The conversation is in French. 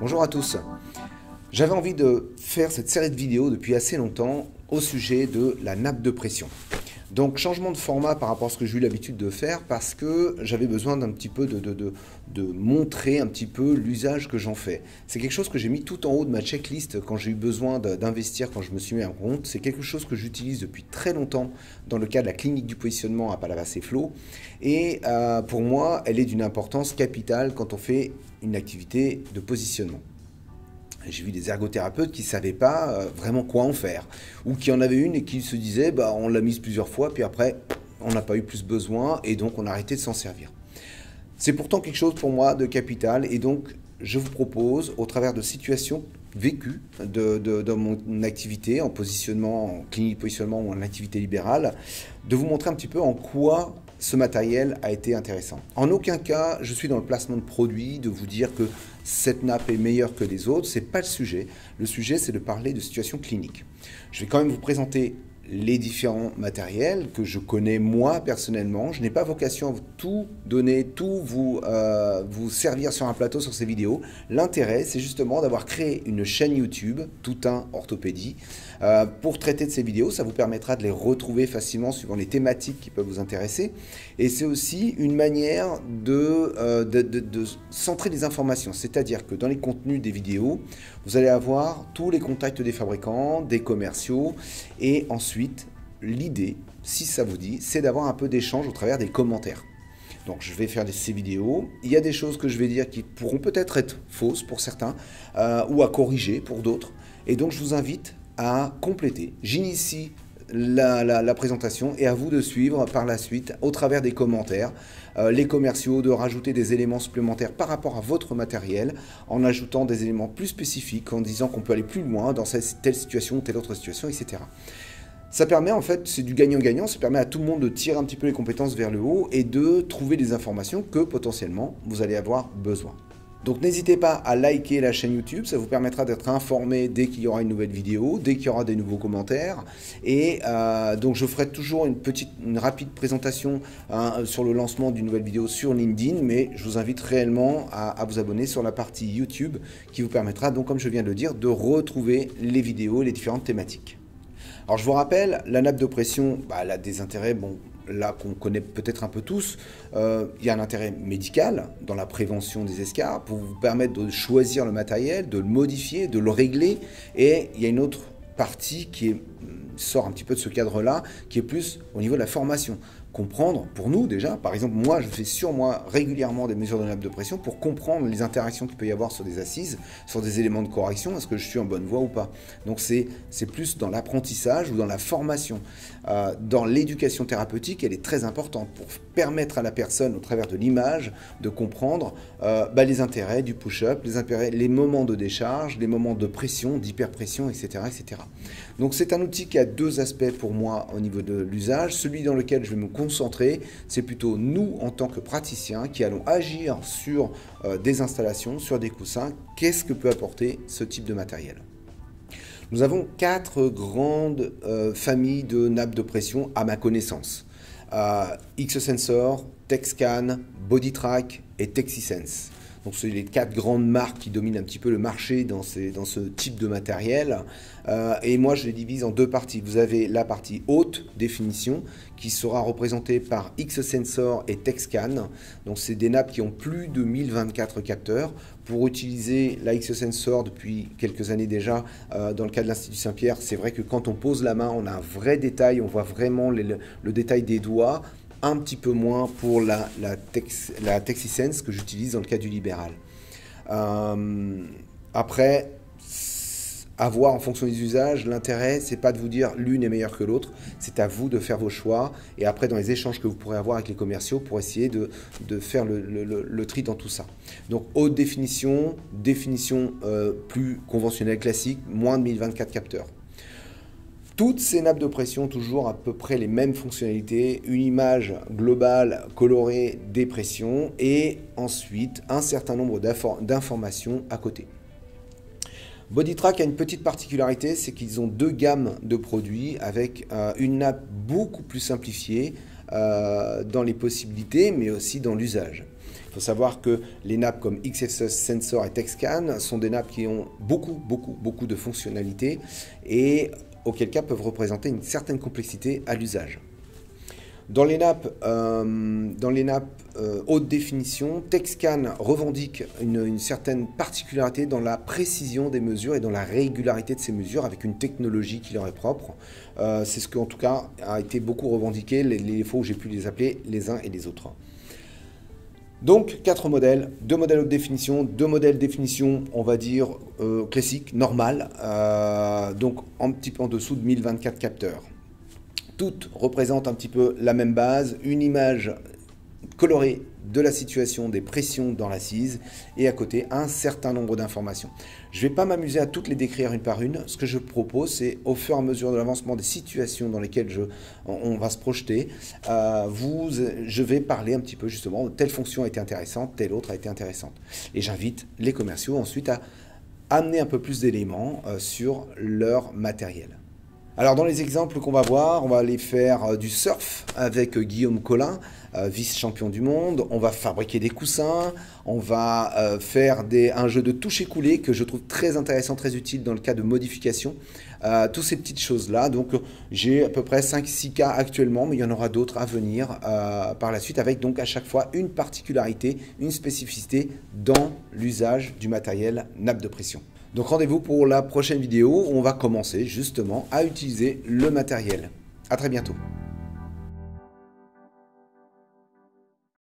Bonjour à tous. J'avais envie de faire cette série de vidéos depuis assez longtemps au sujet de la nappe de pression. Donc changement de format par rapport à ce que j'ai eu l'habitude de faire parce que j'avais besoin d'un petit peu de montrer un petit peu l'usage que j'en fais. C'est quelque chose que j'ai mis tout en haut de ma checklist quand j'ai eu besoin d'investir, quand je me suis mis en compte. C'est quelque chose que j'utilise depuis très longtemps dans le cadre de la clinique du positionnement à Palavas et Flow. Et pour moi, elle est d'une importance capitale quand on fait une activité de positionnement. J'ai vu des ergothérapeutes qui ne savaient pas vraiment quoi en faire, ou qui en avaient une et qui se disaient bah, on l'a mise plusieurs fois, puis après on n'a pas eu plus besoin et donc on a arrêté de s'en servir. C'est pourtant quelque chose pour moi de capital et donc je vous propose au travers de situations vécues dans mon activité en positionnement, en clinique positionnement ou en activité libérale, de vous montrer un petit peu en quoi ce matériel a été intéressant. En aucun cas, je suis dans le placement de produits, de vous dire que cette nappe est meilleure que les autres, ce n'est pas le sujet. Le sujet, c'est de parler de situations cliniques. Je vais quand même vous présenter les différents matériels que je connais moi personnellement. Je n'ai pas vocation à vous tout donner, tout vous servir sur un plateau sur ces vidéos. L'intérêt, c'est justement d'avoir créé une chaîne YouTube, Tout un Orthopédie, pour traiter de ces vidéos. Ça vous permettra de les retrouver facilement suivant les thématiques qui peuvent vous intéresser. Et c'est aussi une manière de centrer les informations. C'est-à-dire que dans les contenus des vidéos, vous allez avoir tous les contacts des fabricants, des commerciaux, et ensuite, l'idée, si ça vous dit, c'est d'avoir un peu d'échange au travers des commentaires. Donc je vais faire ces vidéos. Il y a des choses que je vais dire qui pourront peut-être être fausses pour certains, ou à corriger pour d'autres. Et donc je vous invite à compléter. J'initie la présentation et à vous de suivre par la suite au travers des commentaires, les commerciaux, de rajouter des éléments supplémentaires par rapport à votre matériel en ajoutant des éléments plus spécifiques, en disant qu'on peut aller plus loin dans telle situation, telle autre situation, etc. Ça permet en fait, c'est du gagnant-gagnant, ça permet à tout le monde de tirer un petit peu les compétences vers le haut et de trouver des informations que potentiellement vous allez avoir besoin. Donc n'hésitez pas à liker la chaîne YouTube, ça vous permettra d'être informé dès qu'il y aura une nouvelle vidéo, dès qu'il y aura des nouveaux commentaires. Et donc je ferai toujours une rapide présentation sur le lancement d'une nouvelle vidéo sur LinkedIn, mais je vous invite réellement à vous abonner sur la partie YouTube qui vous permettra donc, comme je viens de le dire, de retrouver les vidéos et les différentes thématiques. Alors je vous rappelle, la nappe de pression, elle a des intérêts, bon, là qu'on connaît peut-être un peu tous. Il y a un intérêt médical dans la prévention des escarres pour vous permettre de choisir le matériel, de le modifier, de le régler. Et il y a une autre partie qui sort un petit peu de ce cadre-là, qui est plus au niveau de la formation. Comprendre, pour nous déjà, par exemple, moi je fais sur moi régulièrement des mesures de nappe de pression pour comprendre les interactions qu'il peut y avoir sur des assises, sur des éléments de correction, est-ce que je suis en bonne voie ou pas. Donc c'est plus dans l'apprentissage ou dans la formation. Dans l'éducation thérapeutique, elle est très importante pour permettre à la personne, au travers de l'image, de comprendre les intérêts du push-up, les moments de décharge, les moments de pression, d'hyperpression, etc., etc. Donc c'est un outil qui a deux aspects pour moi au niveau de l'usage. Celui dans lequel je vais me concentrer, c'est plutôt nous en tant que praticiens qui allons agir sur des installations, sur des coussins. Qu'est-ce que peut apporter ce type de matériel ? Nous avons 4 grandes familles de nappes de pression à ma connaissance. X-Sensor, TechScan, BodyTrack et TexiSense. Donc c'est les 4 grandes marques qui dominent un petit peu le marché dans ce type de matériel. Et moi je les divise en 2 parties. Vous avez la partie haute définition qui sera représentée par X-Sensor et TechScan. Donc c'est des nappes qui ont plus de 1024 capteurs. Pour utiliser la X-Sensor depuis quelques années déjà, dans le cas de l'Institut Saint-Pierre, c'est vrai que quand on pose la main, on a un vrai détail, on voit vraiment le détail des doigts. Un petit peu moins pour la TexiSense que j'utilise dans le cas du libéral. Après, à voir en fonction des usages, l'intérêt, c'est pas de vous dire l'une est meilleure que l'autre, c'est à vous de faire vos choix et après dans les échanges que vous pourrez avoir avec les commerciaux pour essayer de faire le tri dans tout ça. Donc haute définition, plus conventionnelle classique, moins de 1024 capteurs. Toutes ces nappes de pression ont toujours à peu près les mêmes fonctionnalités, une image globale colorée des pressions et ensuite un certain nombre d'informations à côté. BodyTrack a une petite particularité, c'est qu'ils ont 2 gammes de produits avec une nappe beaucoup plus simplifiée, dans les possibilités, mais aussi dans l'usage. Il faut savoir que les nappes comme XFS Sensor et TechScan sont des nappes qui ont beaucoup de fonctionnalités et auquel cas peuvent représenter une certaine complexité à l'usage. Dans les nappes haute définition, TechScan revendique une certaine particularité dans la précision des mesures et dans la régularité de ces mesures avec une technologie qui leur est propre. C'est ce qui en tout cas a été beaucoup revendiqué les fois où j'ai pu les appeler les uns et les autres. Donc 4 modèles, 2 modèles haute définition, 2 modèles définition, on va dire classique, normal, donc un petit peu en dessous de 1024 capteurs. Toutes représentent un petit peu la même base, une image colorée de la situation des pressions dans l'assise et à côté un certain nombre d'informations. Je ne vais pas m'amuser à toutes les décrire une par une. Ce que je propose, c'est au fur et à mesure de l'avancement des situations dans lesquelles on va se projeter, je vais parler un petit peu justement, telle fonction a été intéressante, telle autre a été intéressante. Et j'invite les commerciaux ensuite à amener un peu plus d'éléments sur leur matériel. Alors dans les exemples qu'on va voir, on va aller faire du surf avec Guillaume Collin, vice-champion du monde. On va fabriquer des coussins, on va faire un jeu de toucher-couler que je trouve très intéressant, très utile dans le cas de modification. Toutes ces petites choses-là, donc j'ai à peu près 5-6 cas actuellement, mais il y en aura d'autres à venir par la suite, avec donc à chaque fois une particularité, une spécificité dans l'usage du matériel nappe de pression. Donc rendez-vous pour la prochaine vidéo où on va commencer justement à utiliser le matériel. À très bientôt.